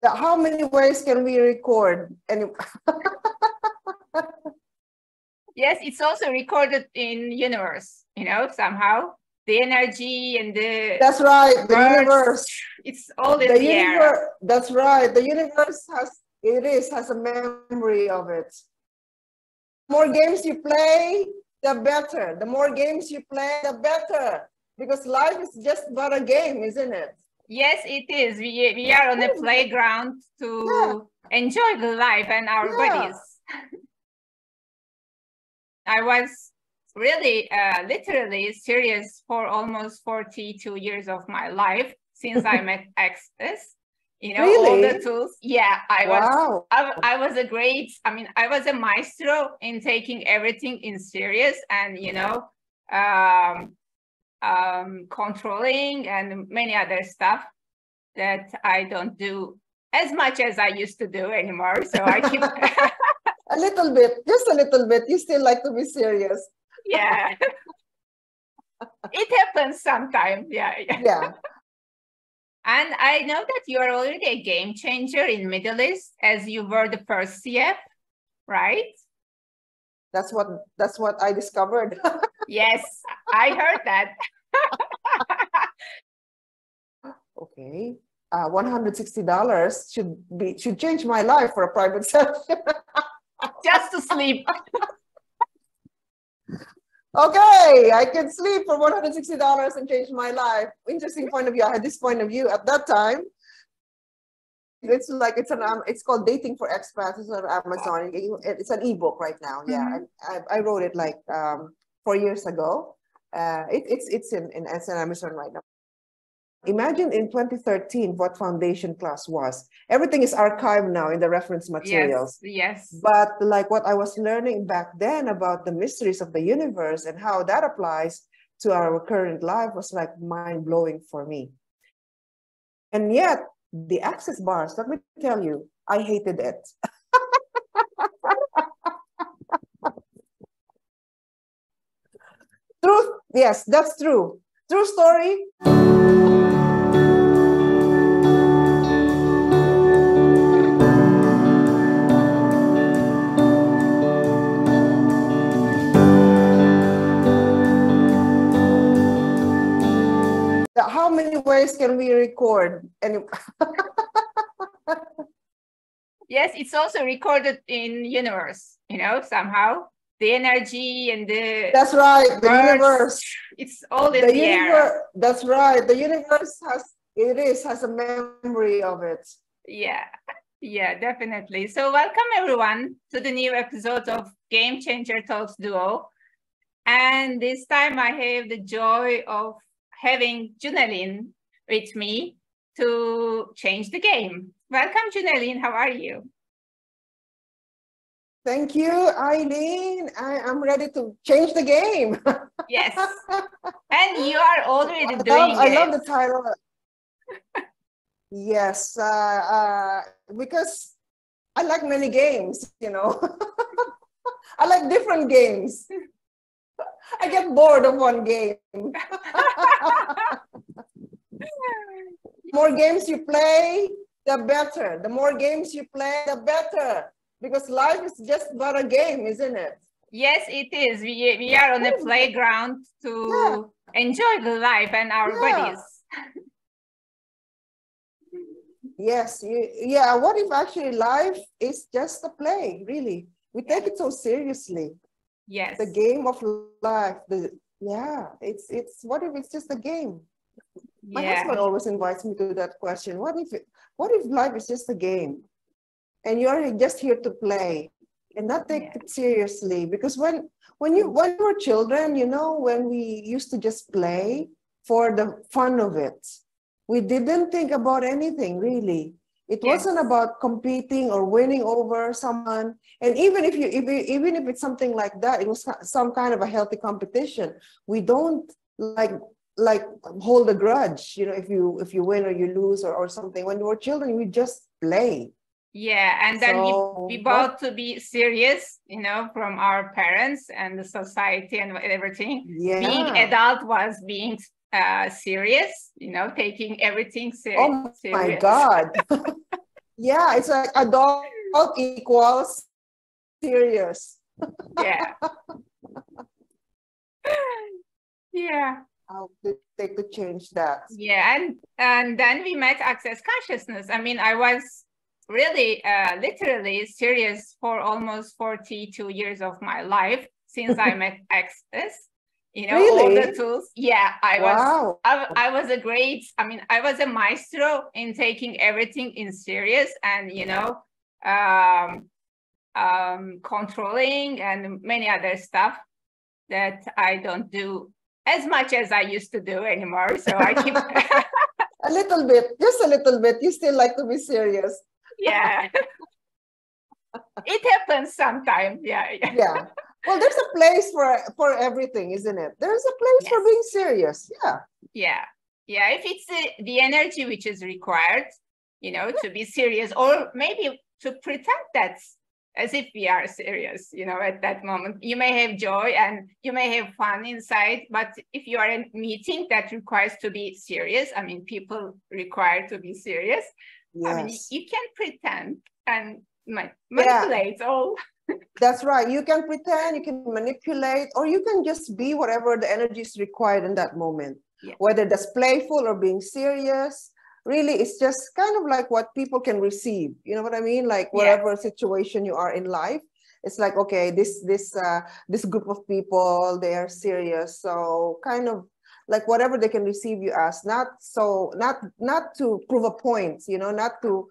How many ways can we record? Yes, it's also recorded in universe, somehow. The energy and the... That's right, the universe. It's all in the air. That's right, the universe has a memory of it. The more games you play, the better. The more games you play, the better. Because life is just but a game, isn't it? Yes, it is. We are on a playground to enjoy the life and our bodies. I was really, literally serious for almost 42 years of my life since I met Access. Really? All the tools. Yeah, I was I was a maestro in taking everything in serious and, controlling and many other stuff that I don't do as much as I used to do anymore. So I keep... A little bit, just a little bit. You still like to be serious. Yeah. It happens sometimes. Yeah. And I know that you are already a game changer in Middle East, as you were the first CF, right? That's what I discovered. Yes, I heard that. Okay. $160 should change my life for a private session. Just to sleep. Okay, I can sleep for $160 and change my life. Interesting point of view. I had this point of view at that time. It's like it's called Dating for Expats. It's on Amazon. It's an ebook right now. Yeah, I wrote it like 4 years ago. It's on Amazon right now. Imagine in 2013 what foundation class was. Everything is archived now in the reference materials. Yes. But like what I was learning back then about the mysteries of the universe and how that applies to our current life was like mind-blowing for me. And yet, the access bars, let me tell you, I hated it. Truth, yes, that's true. True story. How many ways can we record? Yes, it's also recorded in universe, somehow. The energy and the... That's right, the universe. It's all in the air. That's right, the universe has a memory of it. Yeah, definitely. So welcome everyone to the new episode of Game Changer Talks Duo. And this time I have the joy of having Junaline with me to change the game. Welcome, Junaline. How are you? Thank you, Eileen. I'm ready to change the game. Yes. And you are already doing it. I love the title. Yes, because I like many games, I like different games. I get bored of one game. More games you play, the better. The more games you play, the better. Because life is just but a game, isn't it? Yes, it is. We are on a playground to enjoy the life and our bodies. Yes. What if actually life is just a play, really? We take it so seriously. Yes. The game of life. It's what if it's just a game? My husband always invites me to that question. What if life is just a game? And you're just here to play and not take it seriously? Because when we were children, when we used to just play for the fun of it, we didn't think about anything really. It wasn't about competing or winning over someone. And even if it's something like that, it was some kind of a healthy competition. We don't like hold a grudge, if you win or you lose or something. When we were children, we just play. Yeah, and then we bought to be serious, from our parents and the society and everything. Yeah. Being adult was being serious, taking everything serious. Oh my God. Yeah, it's like adult equals serious. Yeah. Yeah. I'll take to change that. Yeah, and then we met Access Consciousness. I mean, I was really literally serious for almost 42 years of my life since I met Access. You know, all the Really? tools. Yeah, Wow. I was a great, I mean, I was a maestro in taking everything in serious and, you know, controlling and many other stuff that I don't do as much as I used to do anymore. So I keep A little bit, just a little bit. You still like to be serious. yeah. It happens sometimes. Yeah. Yeah. Well, there's a place for everything, isn't it? There's a place Yes. for being serious. Yeah. Yeah. Yeah. If it's the energy which is required, you know, to be serious, or maybe to pretend that's as if we are serious, you know, at that moment. You may have joy and you may have fun inside, but if you are in a meeting that requires to be serious, I mean, people require to be serious. Yes. I mean, you can pretend and manipulate all. That's right. You can pretend, you can manipulate, or you can just be whatever the energy is required in that moment. Yeah. Whether that's playful or being serious, really, it's just kind of like what people can receive. You know what I mean? Like whatever situation you are in life, it's like, okay, this group of people, they are serious. So kind of like whatever they can receive you as, not to prove a point, you know, not to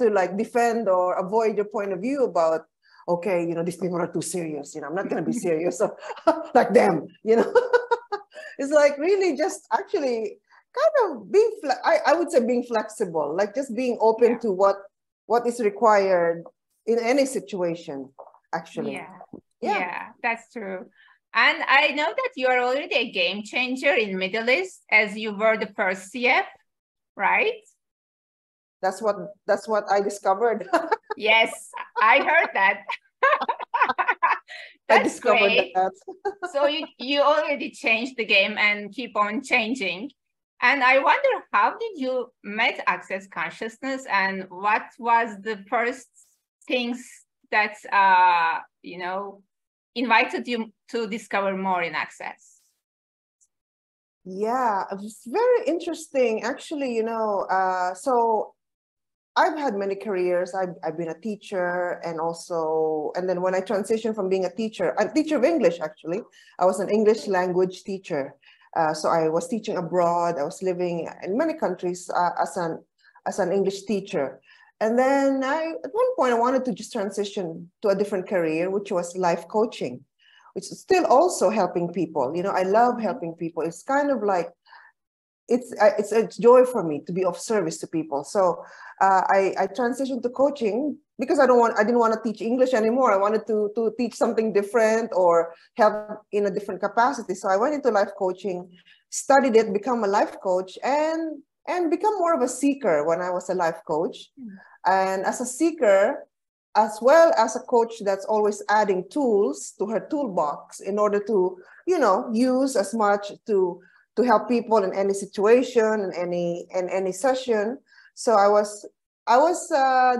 like defend or avoid your point of view about, okay, you know, these people are too serious, you know, I'm not going to be serious like them, you know. It's like really just actually kind of being, I would say being flexible, like just being open to what is required in any situation, actually. Yeah, that's true. And I know that you are already a game changer in Middle East, as you were the first CF, right? That's what I discovered. Yes, I heard that. I That's discovered great. that. So you already changed the game and keep on changing. And I wonder, how did you met Access Consciousness, and what was the first things that you know, invited you to discover more in Access? Yeah, it's very interesting, actually. You know, so I've had many careers. I've been a teacher, and then when I transitioned from being a teacher of English, actually, I was an English language teacher. So I was teaching abroad. I was living in many countries as an English teacher. And then at one point, I wanted to just transition to a different career, which was life coaching, which is still also helping people. You know, I love helping people. It's kind of like, it's a joy for me to be of service to people. So I transitioned to coaching because I didn't want to teach English anymore. I wanted to teach something different or help in a different capacity. So I went into life coaching, studied it, become a life coach, and become more of a seeker when I was a life coach. And as a seeker, as well as a coach that's always adding tools to her toolbox in order to, you know, use as much to help people in any situation, in any session. So I was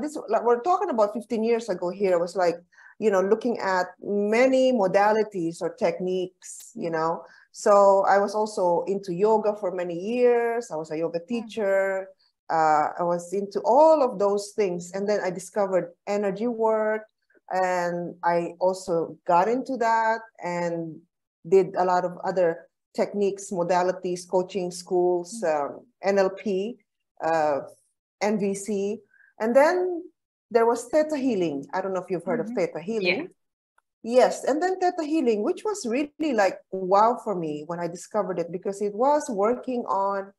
this, like, we're talking about 15 years ago here. I was like, you know, looking at many modalities or techniques, you know. So I was also into yoga for many years. I was a yoga teacher. I was into all of those things. And then I discovered energy work, and I also got into that and did a lot of other techniques, modalities, coaching schools, NLP, NVC. And then there was Theta Healing. I don't know if you've heard of Theta Healing. Yes, and then Theta Healing, which was really like wow for me when I discovered it, because it was working on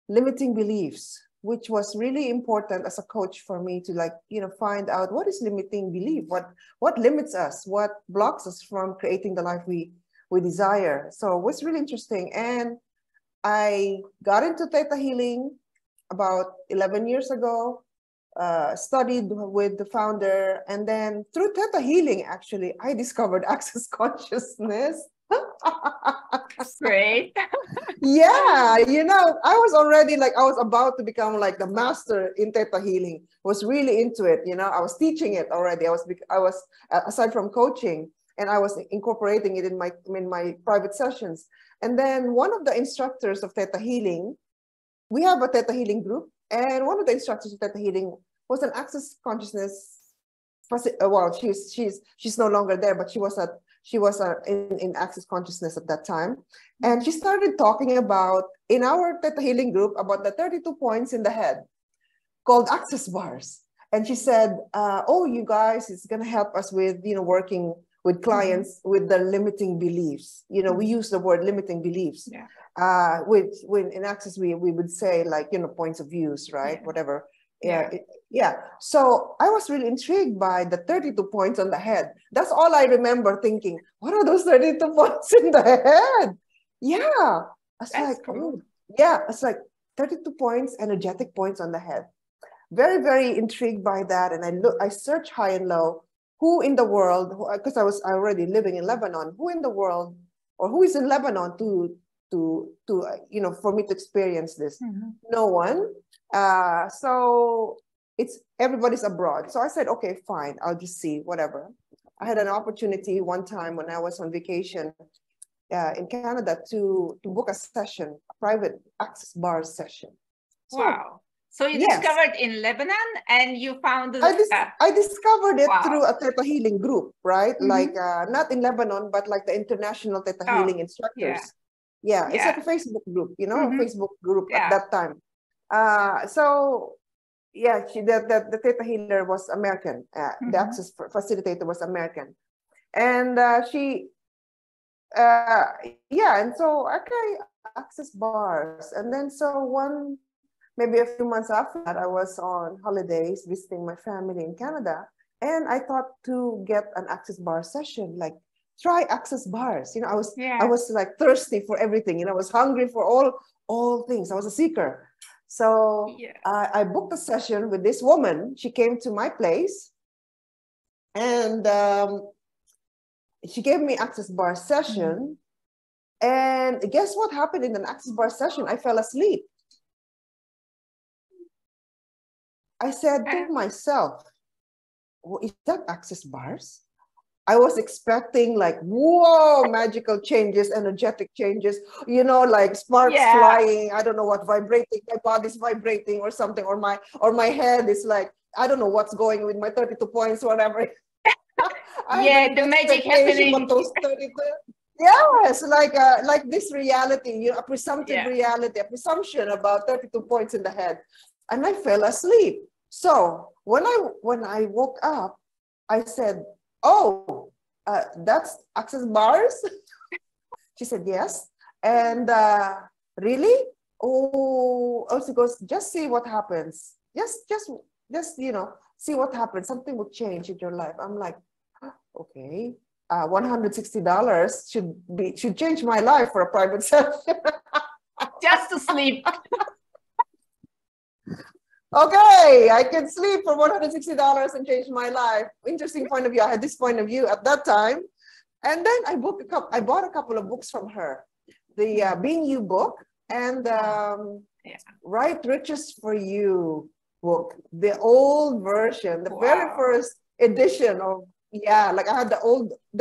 limiting beliefs, which was really important as a coach for me to, like, you know, find out what is limiting belief, what limits us, what blocks us from creating the life we desire. So it was really interesting. And I got into Theta Healing about 11 years ago, studied with the founder. And then through Theta Healing, actually, I discovered Access Consciousness. Great. Yeah, you know, I was already like, I was about to become like the master in Theta Healing, was really into it. You know, I was teaching it already. I was aside from coaching, and I was incorporating it in my private sessions. And then one of the instructors of Theta Healing, we have a Theta Healing group, and one of the instructors of Theta Healing was an access consciousness. Well, she's no longer there, but she was in access consciousness at that time, and she started talking about in our Theta Healing group about the 32 points in the head called access bars. And she said, "Oh, you guys, it's gonna help us with working with clients with the limiting beliefs. We use the word limiting beliefs. Yeah. With in access we would say like points of views, right? Yeah. Whatever. Yeah. Yeah. So I was really intrigued by the 32 points on the head. That's all I remember thinking. What are those 32 points in the head? Yeah. It's That's like, cool. oh, yeah, it's like 32 points, energetic points on the head. Very, very intrigued by that. And I searched high and low, who in the world, because I was already living in Lebanon, who in the world, or who is in Lebanon to for me to experience this? No one. So everybody's abroad. So I said, okay, fine, I'll just see, whatever. I had an opportunity one time when I was on vacation in Canada to book a session, a private access bar session. So, wow. So you discovered in Lebanon, and you found I discovered it through a Theta Healing group, right? Like not in Lebanon, but like the international Theta Healing instructors. Yeah, it's like a Facebook group, a Facebook group at that time. So yeah, the Theta Healer was American. The access facilitator was American, and and so okay, access bars, and then so maybe a few months after that, I was on holidays visiting my family in Canada, and I thought to get an access bar session, like try access bars. I was like thirsty for everything. I was hungry for all things. I was a seeker. So I booked a session with this woman. She came to my place, and she gave me access bar session. And guess what happened in an access bar session? I fell asleep. I said to myself, well, is that access bars? I was expecting like, whoa, magical changes, energetic changes, like sparks flying. I don't know what, vibrating, my body's vibrating or something, or my head is like, I don't know what's going with my 32 points, whatever. The magic happening. Those 32, yes, like this reality, a presumptive reality, a presumption about 32 points in the head. And I fell asleep. So when I woke up, I said, oh, that's access bars? She said, yes. And really? Oh, she goes, just see what happens. Just see what happens. Something will change in your life. I'm like, okay. $160 should change my life for a private session. Just to sleep. Okay, I can sleep for $160 and change my life. Interesting point of view. I had this point of view at that time. And then I bought a couple of books from her. The Being You book and Right Riches for You book. The old version, the very first edition of, like I had the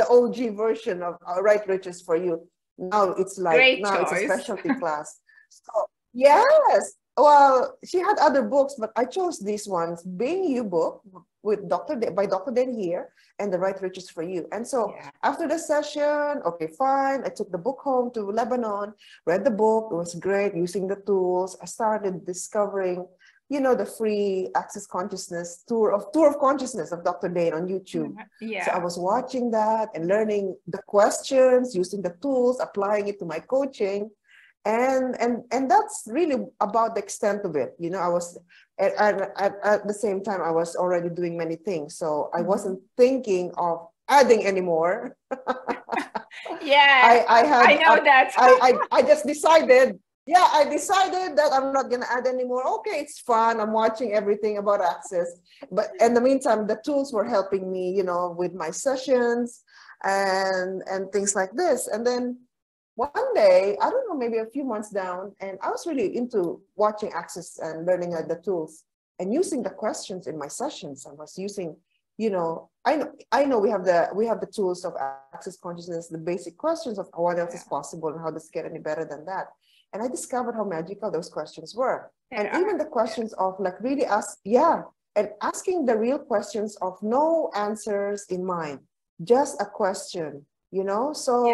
OG version of Right Riches for You. Now it's like, it's a specialty class. So, yes. Well, she had other books, but I chose these ones. Being You book with by Dr. Dain Heer and The Right Riches for You. And so after the session, okay, fine. I took the book home to Lebanon, read the book. It was great using the tools. I started discovering, the free Access Consciousness tour of consciousness of Dr. Dain on YouTube. So I was watching that and learning the questions, using the tools, applying it to my coaching. And that's really about the extent of it. I was at the same time, I was already doing many things. So I wasn't thinking of adding anymore. I know that. I just decided, I decided that I'm not going to add anymore. Okay, it's fun. I'm watching everything about access. But in the meantime, the tools were helping me, with my sessions. and things like this. And then one day, I don't know, maybe a few months down, and I was really into watching Access and learning the tools and using the questions in my sessions. I was using, I know we have the tools of Access consciousness, the basic questions of what else is possible and how does it get any better than that. And I discovered how magical those questions were. And even the questions of like really and asking the real questions of no answers in mind, just a question. So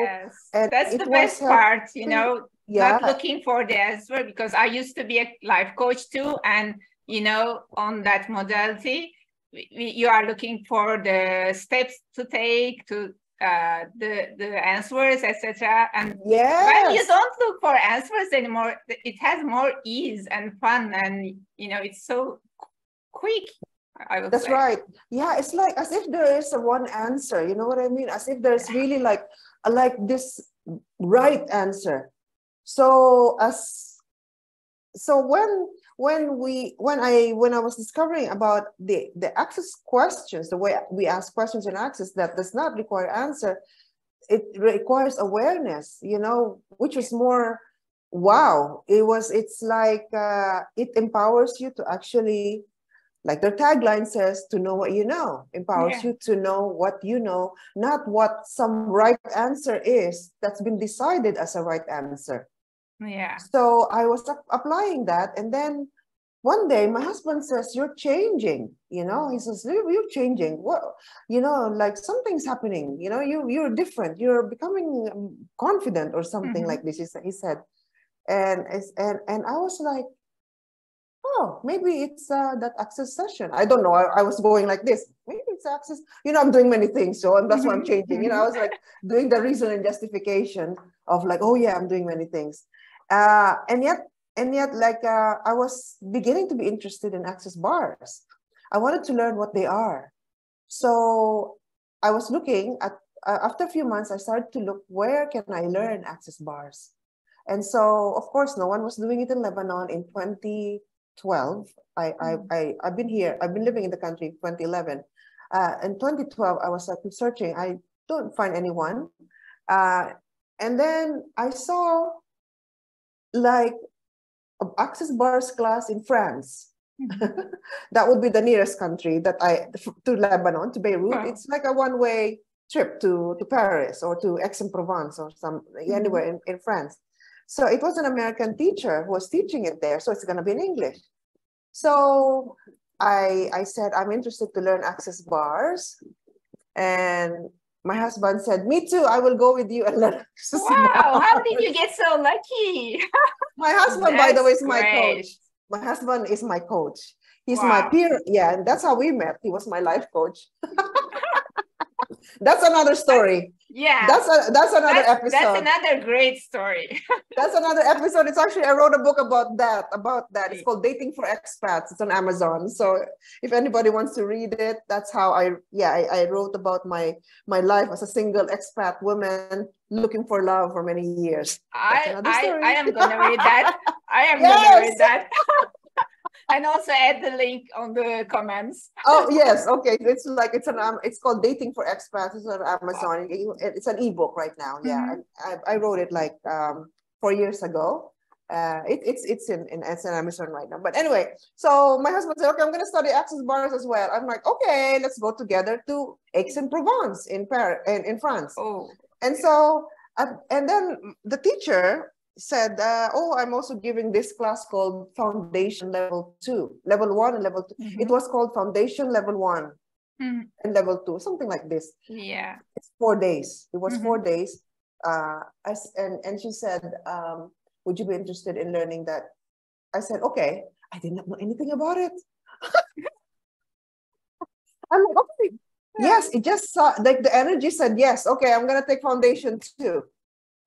and that's the best part, not looking for the answer, because I used to be a life coach too, and on that modality you are looking for the steps to take to the answers, etc. And when you don't look for answers anymore, it has more ease and fun, and it's so quick. That's say. Right. Yeah, it's like as if there is a one answer. You know what I mean? As if there's really like this right answer. So when I was discovering about the Access questions, the way we ask questions in Access that does not require answer, it requires awareness. Which was more wow. It's like it empowers you to actually. Like their tagline says, to know what you know, empowers you to know what you know, not what some right answer is that's been decided as a right answer. Yeah. So I was applying that. And then one day my husband says, you're changing, he says, you're changing. What, like something's happening, you're different. You're becoming confident or something like this, he said. And I was like, oh, maybe it's that Access session. I don't know. I was going like this. Maybe it's Access. I'm doing many things. So that's why I'm changing. I was like doing the reason and justification of like, oh yeah, I'm doing many things. And yet like I was beginning to be interested in Access bars. I wanted to learn what they are. So I was looking at, after a few months, I started to look, where can I learn Access bars? And so, of course, no one was doing it in Lebanon in 2012. I've been here. I've been living in the country in 2011. In 2012, I was searching. I don't find anyone. And then I saw like an Access bars class in France. That would be the nearest country to Lebanon, to Beirut. Wow. It's like a one-way trip to Paris or to Aix-en-Provence or anywhere in France. So it was an American teacher who was teaching it there. So it's going to be in English. So I said, I'm interested to learn Access bars. And my husband said, me too, I will go with you and learn Access bars. How did you get so lucky? My husband, by the way, is my coach. My husband is my coach. He's my peer. Yeah, and that's how we met. He was my life coach. That's another story. Yeah. That's another episode. That's another great story. That's another episode. It's actually, I wrote a book about that. It's called Dating for Expats. It's on Amazon. So if anybody wants to read it, that's how I wrote about my life as a single expat woman looking for love for many years. I am going to read that. I am going to read that. And also add the link on the comments. Oh yes, okay. It's called Dating for Expats. It's on Amazon. It's an ebook right now. Yeah, I wrote it like 4 years ago. It's on Amazon right now. But anyway, so my husband said, okay, I'm going to study Access bars as well. I'm like, okay, let's go together to Aix-en-Provence in France. Oh, and so and then the teacher said, I'm also giving this class called Foundation Level 2, Level 1 and Level 2. It was called Foundation Level 1 and Level 2, something like this. Yeah. It's 4 days. It was 4 days. And she said, would you be interested in learning that? I said, okay. I did not know anything about it. I'm like, okay. Yes, it just like the energy said, yes, okay, I'm going to take Foundation 2.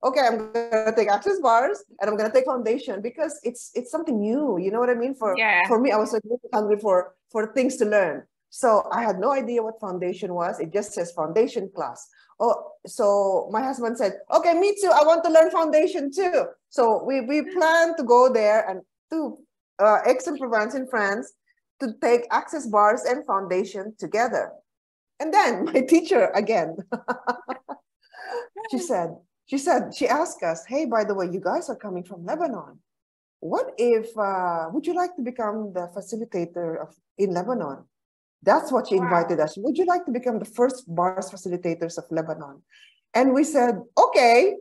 Okay, I'm gonna take Access bars and I'm gonna take Foundation because it's something new. You know what I mean? For me, I was like hungry for things to learn. So I had no idea what Foundation was. It just says Foundation class. Oh, so my husband said, okay, me too. I want to learn Foundation too. So we plan to go there and to Aix-en-Provence in France to take Access bars and Foundation together. And then my teacher again. she asked us, hey, by the way, you guys are coming from Lebanon. What if, would you like to become the facilitator in Lebanon? That's what she invited us. Would you like to become the first bars facilitators of Lebanon? And we said, okay,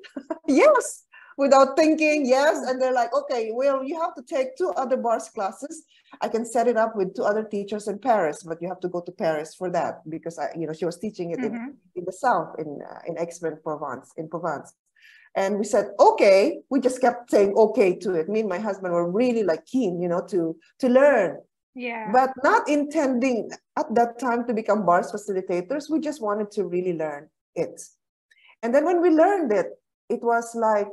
yes, without thinking, yes. And they're like, okay, well, you have to take 2 other bars classes. I can set it up with 2 other teachers in Paris, but you have to go to Paris for that because she was teaching it in the south, in Aix-en-Provence, in Provence. And we said, okay. We just kept saying okay to it. Me and my husband were really like keen, to learn. Yeah. But not intending at that time to become bars facilitators. We just wanted to really learn it. And then when we learned it, it was like,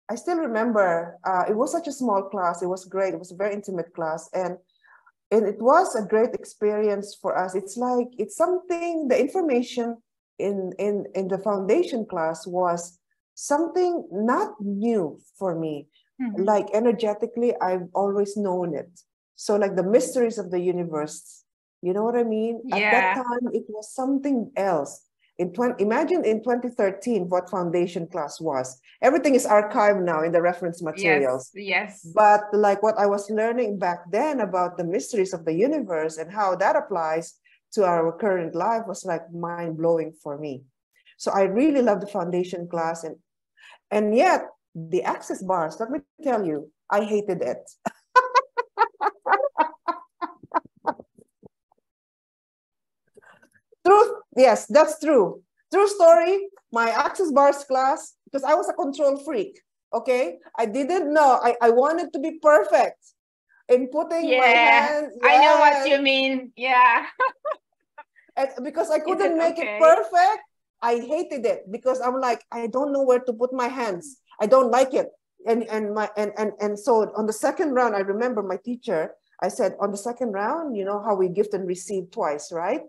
I still remember, it was such a small class. It was great. It was a very intimate class. And it was a great experience for us. It's like, it's something, the information in the foundation class was something not new for me. Like energetically, I've always known it. So like the mysteries of the universe, you know what I mean? Yeah. At that time, it was something else. Imagine in 2013 what foundation class was. Everything is archived now in the reference materials. Yes. But like what I was learning back then about the mysteries of the universe and how that applies to our current life was like mind-blowing for me. So I really love the foundation class. And yet the access bars, let me tell you, I hated it. Truth, yes, that's true. True story, my access bars class, because I was a control freak, okay? I didn't know, I wanted to be perfect in putting my hand. Yes. I know what you mean, yeah. And because I couldn't make it perfect, I hated it because I'm like, I don't know where to put my hands. I don't like it. And so on the second round, I remember my teacher, I said, on the second round, you know how we gift and receive twice, right?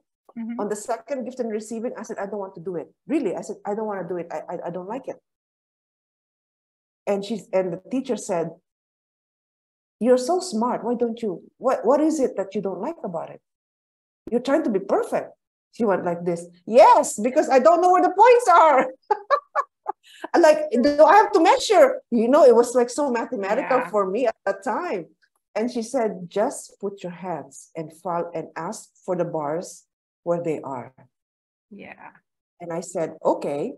On the second gift and receiving, I said, I don't want to do it. Really, I said, I don't want to do it. I don't like it. And the teacher said, you're so smart. Why don't you, what is it that you don't like about it? You're trying to be perfect. She went like this. Yes, because I don't know where the points are. Like, do I have to measure? You know, it was like so mathematical for me at that time. And she said, just put your hands and fall and ask for the bars where they are. Yeah. And I said, okay.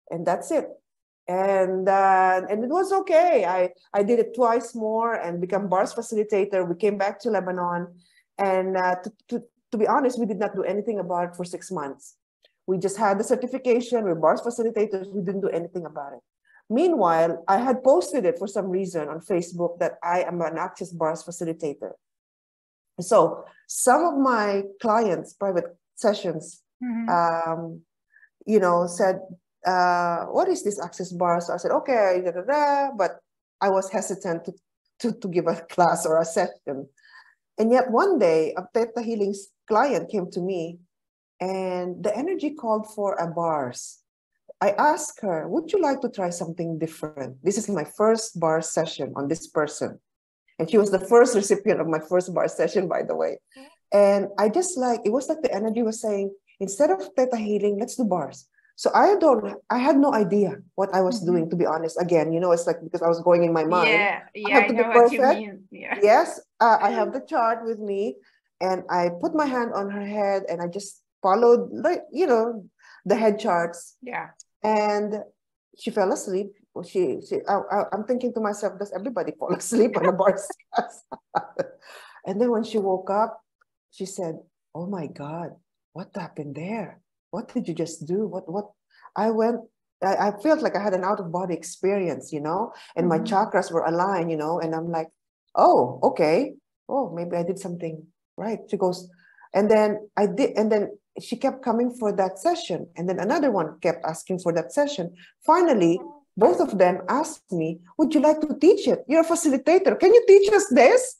And that's it. And it was okay. I did it twice more and become bars facilitator. We came back to Lebanon. And to be honest, we did not do anything about it for 6 months. We just had the certification. We're bars facilitators. We didn't do anything about it. Meanwhile, I had posted it for some reason on Facebook that I am an access bars facilitator. So some of my clients, private sessions, you know, said, what is this access bar? So I said, okay, but I was hesitant to give a class or a session. And yet one day, a Theta Healing's client came to me and the energy called for a bars. I asked her, would you like to try something different? This is my first bar session on this person. And she was the first recipient of my first bar session, by the way. And I just like, it was like the energy was saying, instead of Theta Healing, let's do bars. So I had no idea what I was doing, to be honest. Again, you know, it's like because I was going in my mind. I have to be perfect. What you mean. Yeah. Yes, I have the chart with me and I put my hand on her head and I just followed, like, you know, the head charts. Yeah. And she fell asleep. I'm thinking to myself, does everybody fall asleep on a bar class? And then when she woke up, she said, oh my God, what happened there? What did you just do? I felt like I had an out-of-body experience, you know, and my chakras were aligned, you know, and I'm like, oh, okay. Oh, maybe I did something right. She goes, and then I did, and then she kept coming for that session. And then another one kept asking for that session. Finally, both of them asked me, would you like to teach it? You're a facilitator. Can you teach us this?